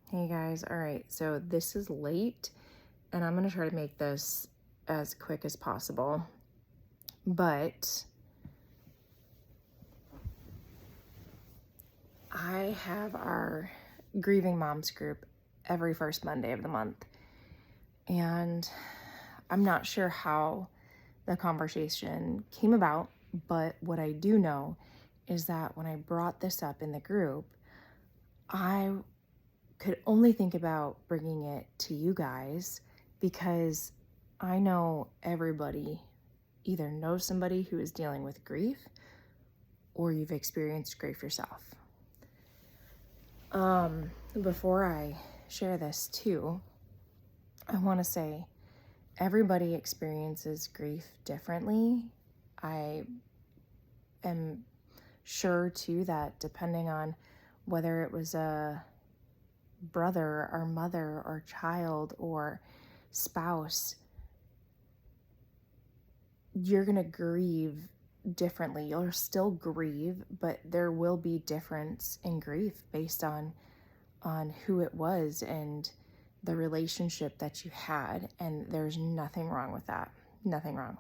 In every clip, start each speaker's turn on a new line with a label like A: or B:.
A: Hey guys, all right, so this is late and I'm gonna try to make this as quick as possible, but I have our Grieving Moms group every first Monday of the month, and I'm not sure how the conversation came about, but what I do know is that when I brought this up in the group, I could only think about bringing it to you guys because I know everybody either knows somebody who is dealing with grief or you've experienced grief yourself. Before I share this too, I want to say everybody experiences grief differently. I am sure too that depending on whether it was a brother or mother or child or spouse, you're going to grieve differently. You'll still grieve, but there will be difference in grief based on who it was and the relationship that you had, and there's nothing wrong with that. Nothing wrong.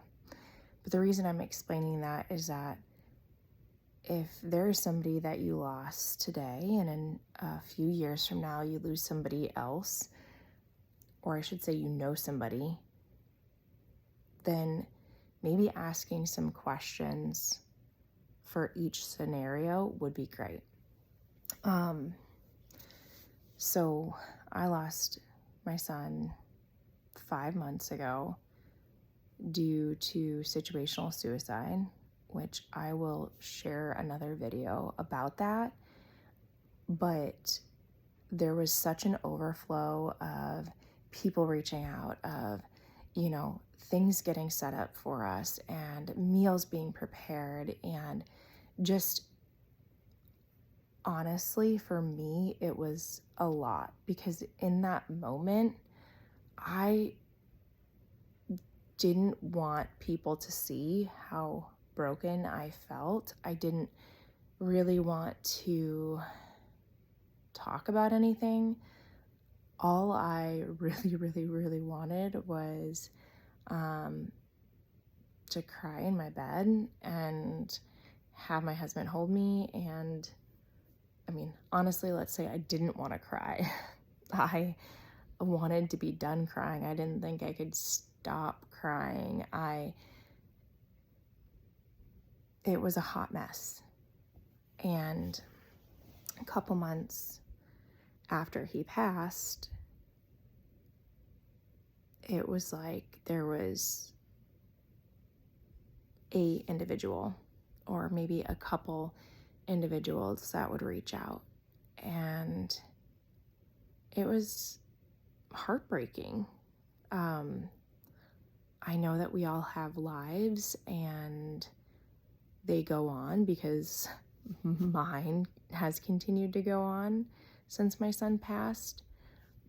A: But the reason I'm explaining that is that if there's somebody that you lost today and in a few years from now you lose somebody else, or I should say you know somebody, then maybe asking some questions for each scenario would be great. So I lost my son 5 months ago due to situational suicide, which I will share another video about that. But there was such an overflow of people reaching out, of, things getting set up for us and meals being prepared, and just honestly, for me, it was a lot because in that moment, I didn't want people to see how broken I felt. I didn't really want to talk about anything. All I really wanted was to cry in my bed and have my husband hold me. And honestly, let's say I didn't want to cry. I wanted to be done crying. I didn't think I could stop crying. It was a hot mess. And a couple months after he passed, it was like there was a individual or maybe a couple individuals that would reach out, and it was heartbreaking. I know that we all have lives and they go on because mine has continued to go on since my son passed,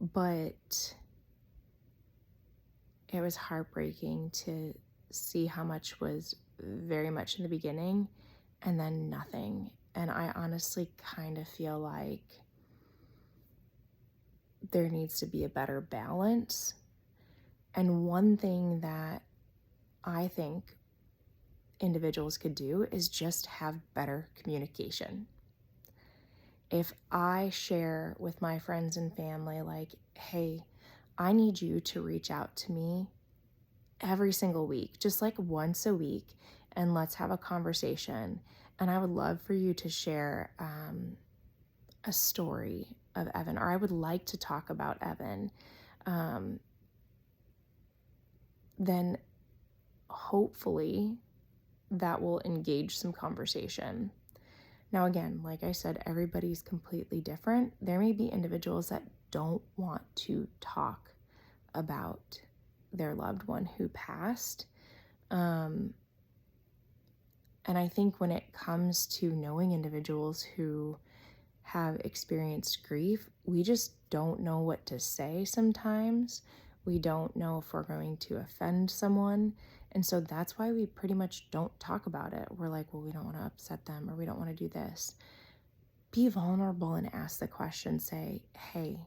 A: but it was heartbreaking to see how much was very much in the beginning and then nothing. And I honestly kind of feel like there needs to be a better balance. And one thing that I think individuals could do is just have better communication. If I share with my friends and family, like, hey, I need you to reach out to me every single week, just like once a week, and let's have a conversation. And I would love for you to share a story of Evan, or I would like to talk about Evan. Then hopefully that will engage some conversation. Now, again, like I said, everybody's completely different. There may be individuals that don't want to talk about their loved one who passed. And I think when it comes to knowing individuals who have experienced grief, we just don't know what to say sometimes. We don't know if we're going to offend someone. And so that's why we pretty much don't talk about it. We're like, well, we don't want to upset them, or we don't want to do this. Be vulnerable and ask the question. Say, hey,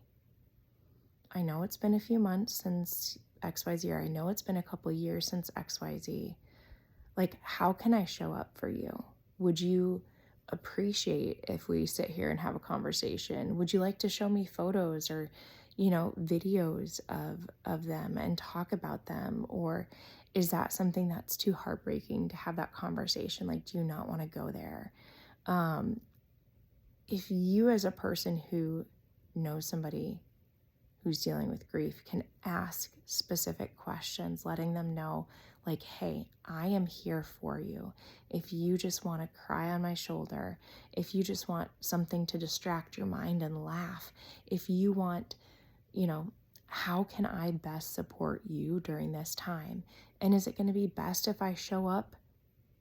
A: I know it's been a few months since XYZ, or I know it's been a couple years since XYZ. Like, how can I show up for you? Would you appreciate if we sit here and have a conversation? Would you like to show me photos or, videos of them and talk about them? Or is that something that's too heartbreaking to have that conversation? Like, do you not want to go there? If you, as a person who knows somebody who's dealing with grief, can ask specific questions, letting them know, like, hey, I am here for you. If you just want to cry on my shoulder, if you just want something to distract your mind and laugh, if you want, how can I best support you during this time? And is it going to be best if I show up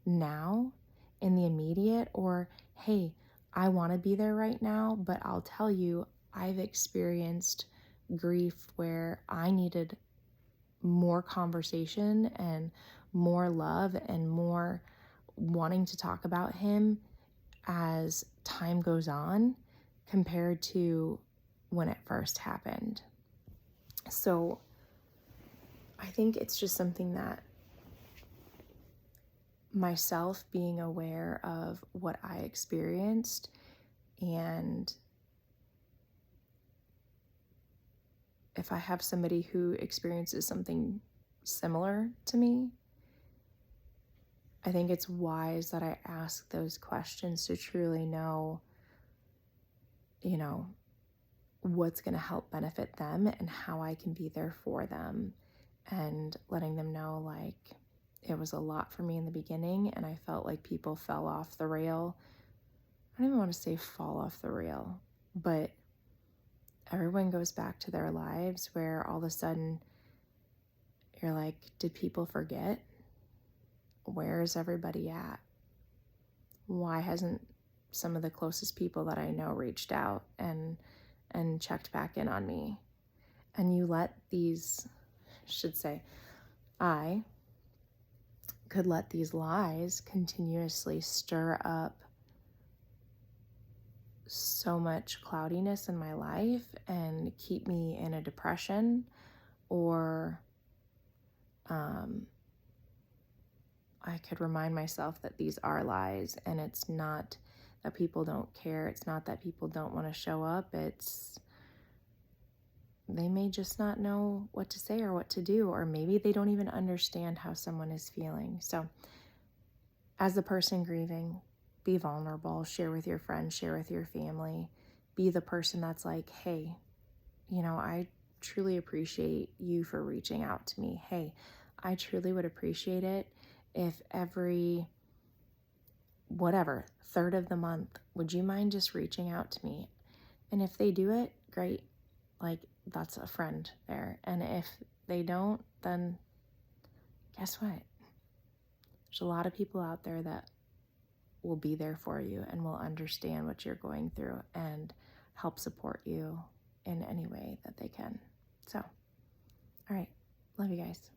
A: now in the immediate? Or, hey, I want to be there right now, but I'll tell you, I've experienced grief where I needed more conversation and more love and more wanting to talk about him as time goes on compared to when it first happened. So I think it's just something that myself being aware of what I experienced, and if I have somebody who experiences something similar to me, I think it's wise that I ask those questions to truly know, what's going to help benefit them and how I can be there for them, and letting them know, like, it was a lot for me in the beginning and I felt like people fell off the rail. I don't even want to say fall off the rail, but everyone goes back to their lives where all of a sudden you're like, did people forget? Where is everybody at? Why hasn't some of the closest people that I know reached out and checked back in on me? And you let I could let these lies continuously stir up so much cloudiness in my life and keep me in a depression, or I could remind myself that these are lies, and it's not that people don't care. It's not that people don't want to show up. It's they may just not know what to say or what to do, or maybe they don't even understand how someone is feeling. So as the person grieving, be vulnerable, share with your friends, share with your family, be the person that's like, hey, I truly appreciate you for reaching out to me. Hey, I truly would appreciate it if every third of the month, would you mind just reaching out to me? And if they do it, great. Like, that's a friend there. And if they don't, then guess what? There's a lot of people out there that will be there for you and will understand what you're going through and help support you in any way that they can. So, all right. Love you guys.